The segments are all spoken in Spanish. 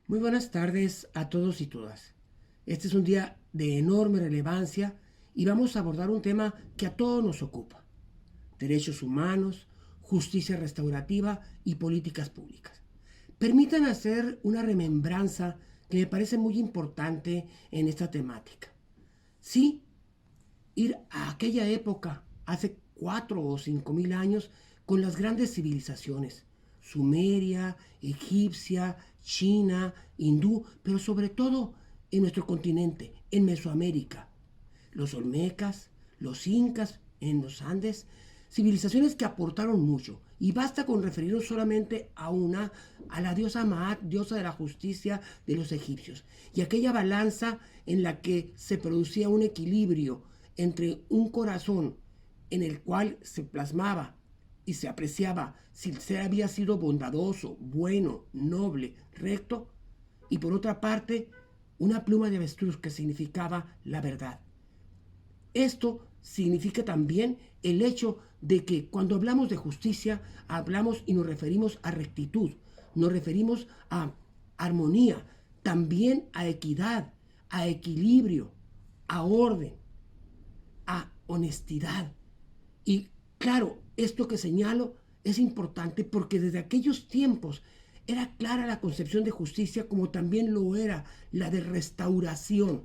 Muy buenas tardes a todos y todas. Este es un día de enorme relevancia y vamos a abordar un tema que a todos nos ocupa: derechos humanos, justicia restaurativa y políticas públicas. Permitan hacer una remembranza que me parece muy importante en esta temática. Sí, ir a aquella época, hace 4 o 5 mil años, con las grandes civilizaciones: Sumeria, egipcia, China, hindú, pero sobre todo en nuestro continente, en Mesoamérica, los olmecas, los incas en los Andes, civilizaciones que aportaron mucho. Y basta con referirnos solamente a la diosa Maat, diosa de la justicia de los egipcios, y aquella balanza en la que se producía un equilibrio entre un corazón en el cual se plasmaba y se apreciaba si el ser había sido bondadoso, bueno, noble, recto, y por otra parte una pluma de avestruz que significaba la verdad. Esto significa también el hecho de que cuando hablamos de justicia, hablamos y nos referimos a rectitud, nos referimos a armonía, también a equidad, a equilibrio, a orden, a honestidad. Y claro, esto que señalo es importante porque desde aquellos tiempos era clara la concepción de justicia, como también lo era la de restauración.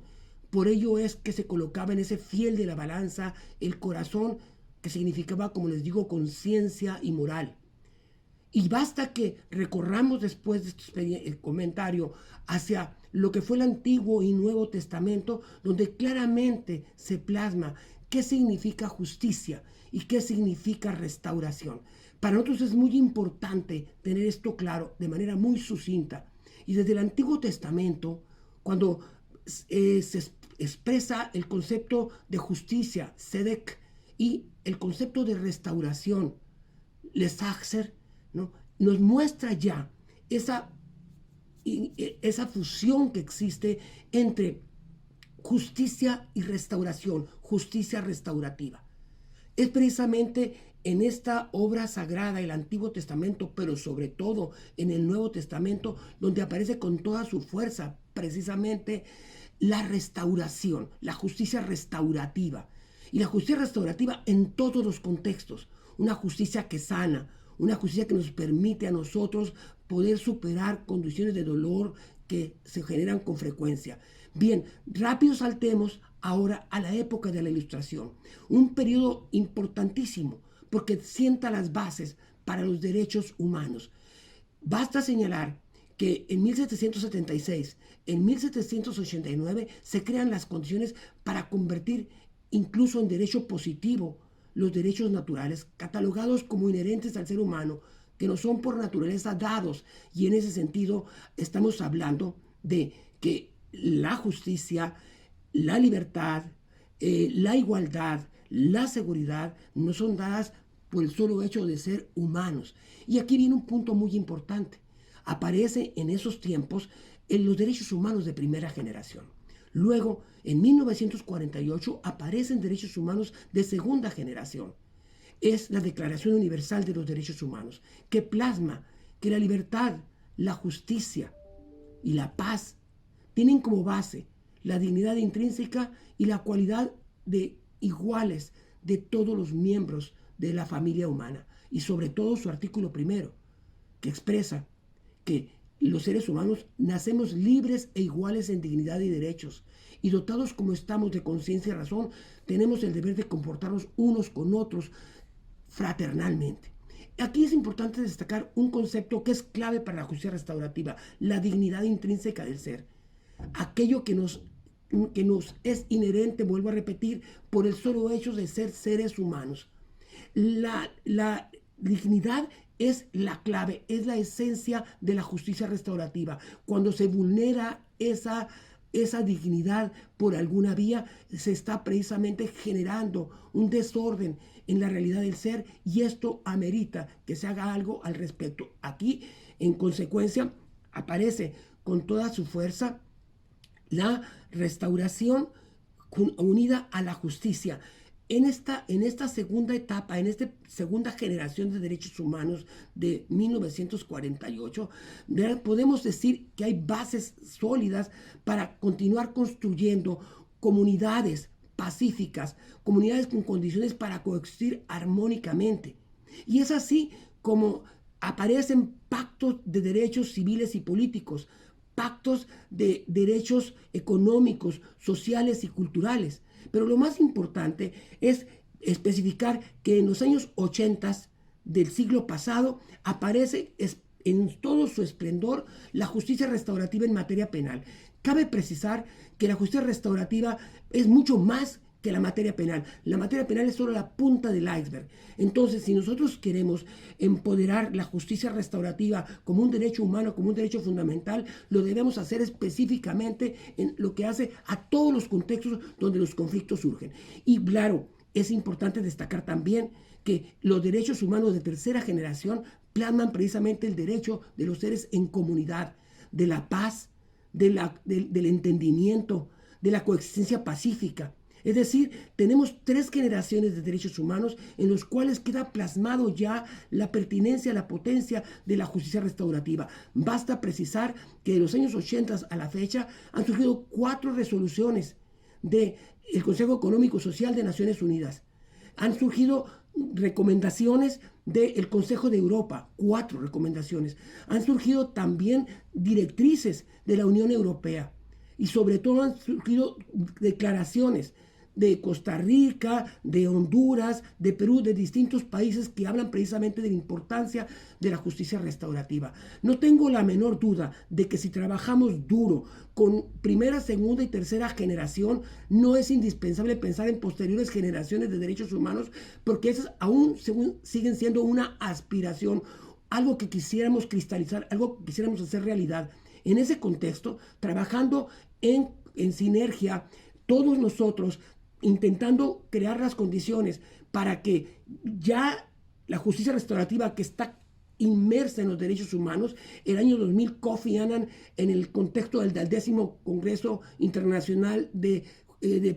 Por ello es que se colocaba en ese fiel de la balanza el corazón, que significaba, como les digo, conciencia y moral. Y basta que recorramos después de este comentario hacia lo que fue el Antiguo y Nuevo Testamento, donde claramente se plasma qué significa justicia y qué significa restauración. Para nosotros es muy importante tener esto claro de manera muy sucinta. Y desde el Antiguo Testamento, cuando se expresa el concepto de justicia, Sedek, y el concepto de restauración, Lesachser, ¿no?, nos muestra ya esa, esa fusión que existe entre justicia y restauración, justicia restaurativa. Es precisamente en esta obra sagrada, el Antiguo Testamento, pero sobre todo en el Nuevo Testamento, donde aparece con toda su fuerza precisamente la restauración, la justicia restaurativa. Y la justicia restaurativa en todos los contextos: una justicia que sana, una justicia que nos permite a nosotros poder superar condiciones de dolor que se generan con frecuencia. Bien, rápido saltemos ahora a la época de la Ilustración, un periodo importantísimo porque sienta las bases para los derechos humanos. Basta señalar que en 1776, en 1789, se crean las condiciones para convertir incluso en derecho positivo los derechos naturales, catalogados como inherentes al ser humano, que no son por naturaleza dados. Y en ese sentido estamos hablando de que la justicia, la libertad, la igualdad, la seguridad no son dadas por el solo hecho de ser humanos. Y aquí viene un punto muy importante. Aparece en esos tiempos en los derechos humanos de primera generación. Luego, en 1948, aparecen derechos humanos de segunda generación. Es la Declaración Universal de los Derechos Humanos, que plasma que la libertad, la justicia y la paz tienen como base la dignidad intrínseca y la cualidad de iguales de todos los miembros de la familia humana. Y sobre todo su artículo primero, que expresa que los seres humanos nacemos libres e iguales en dignidad y derechos, y dotados como estamos de conciencia y razón, tenemos el deber de comportarnos unos con otros fraternalmente. Aquí es importante destacar un concepto que es clave para la justicia restaurativa: la dignidad intrínseca del ser. Aquello que nos es inherente, vuelvo a repetir, por el solo hecho de ser seres humanos. La dignidad es la clave, es la esencia de la justicia restaurativa. Cuando se vulnera esa dignidad por alguna vía, se está precisamente generando un desorden en la realidad del ser, y esto amerita que se haga algo al respecto. Aquí, en consecuencia, aparece con toda su fuerza la restauración unida a la justicia. en esta segunda etapa, en esta segunda generación de derechos humanos de 1948, podemos decir que hay bases sólidas para continuar construyendo comunidades pacíficas, comunidades con condiciones para coexistir armónicamente. Y es así como aparecen pactos de derechos civiles y políticos, pactos de derechos económicos, sociales y culturales. Pero lo más importante es especificar que en los años 80 del siglo pasado aparece en todo su esplendor la justicia restaurativa en materia penal. Cabe precisar que la justicia restaurativa es mucho más que la materia penal. La materia penal es solo la punta del iceberg. Entonces, si nosotros queremos empoderar la justicia restaurativa como un derecho humano, como un derecho fundamental, lo debemos hacer específicamente en lo que hace a todos los contextos donde los conflictos surgen. Y claro, es importante destacar también que los derechos humanos de tercera generación plasman precisamente el derecho de los seres en comunidad, de la paz, del entendimiento, de la coexistencia pacífica. Es decir, tenemos 3 generaciones de derechos humanos en los cuales queda plasmado ya la pertinencia, la potencia de la justicia restaurativa. Basta precisar que de los años 80 a la fecha han surgido 4 resoluciones del Consejo Económico y Social de Naciones Unidas. Han surgido recomendaciones del Consejo de Europa, 4 recomendaciones. Han surgido también directrices de la Unión Europea y sobre todo han surgido declaraciones de Costa Rica, de Honduras, de Perú, de distintos países que hablan precisamente de la importancia de la justicia restaurativa. No tengo la menor duda de que si trabajamos duro con primera, segunda y tercera generación, no es indispensable pensar en posteriores generaciones de derechos humanos, porque esas aún siguen siendo una aspiración, algo que quisiéramos cristalizar, algo que quisiéramos hacer realidad. En ese contexto, trabajando en sinergia, todos nosotros intentando crear las condiciones para que ya la justicia restaurativa que está inmersa en los derechos humanos, el año 2000 Kofi Annan, en el contexto del 10º Congreso Internacional de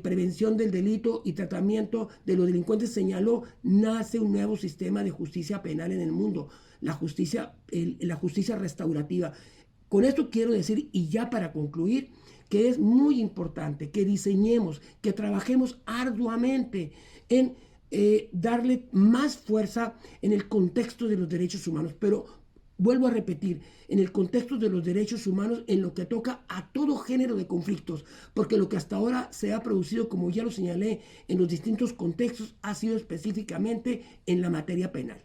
Prevención del Delito y Tratamiento de los Delincuentes, señaló: nace un nuevo sistema de justicia penal en el mundo, la justicia restaurativa. Con esto quiero decir, y ya para concluir, que es muy importante que diseñemos, que trabajemos arduamente en darle más fuerza en el contexto de los derechos humanos. Pero vuelvo a repetir, en el contexto de los derechos humanos, en lo que toca a todo género de conflictos, porque lo que hasta ahora se ha producido, como ya lo señalé, en los distintos contextos, ha sido específicamente en la materia penal.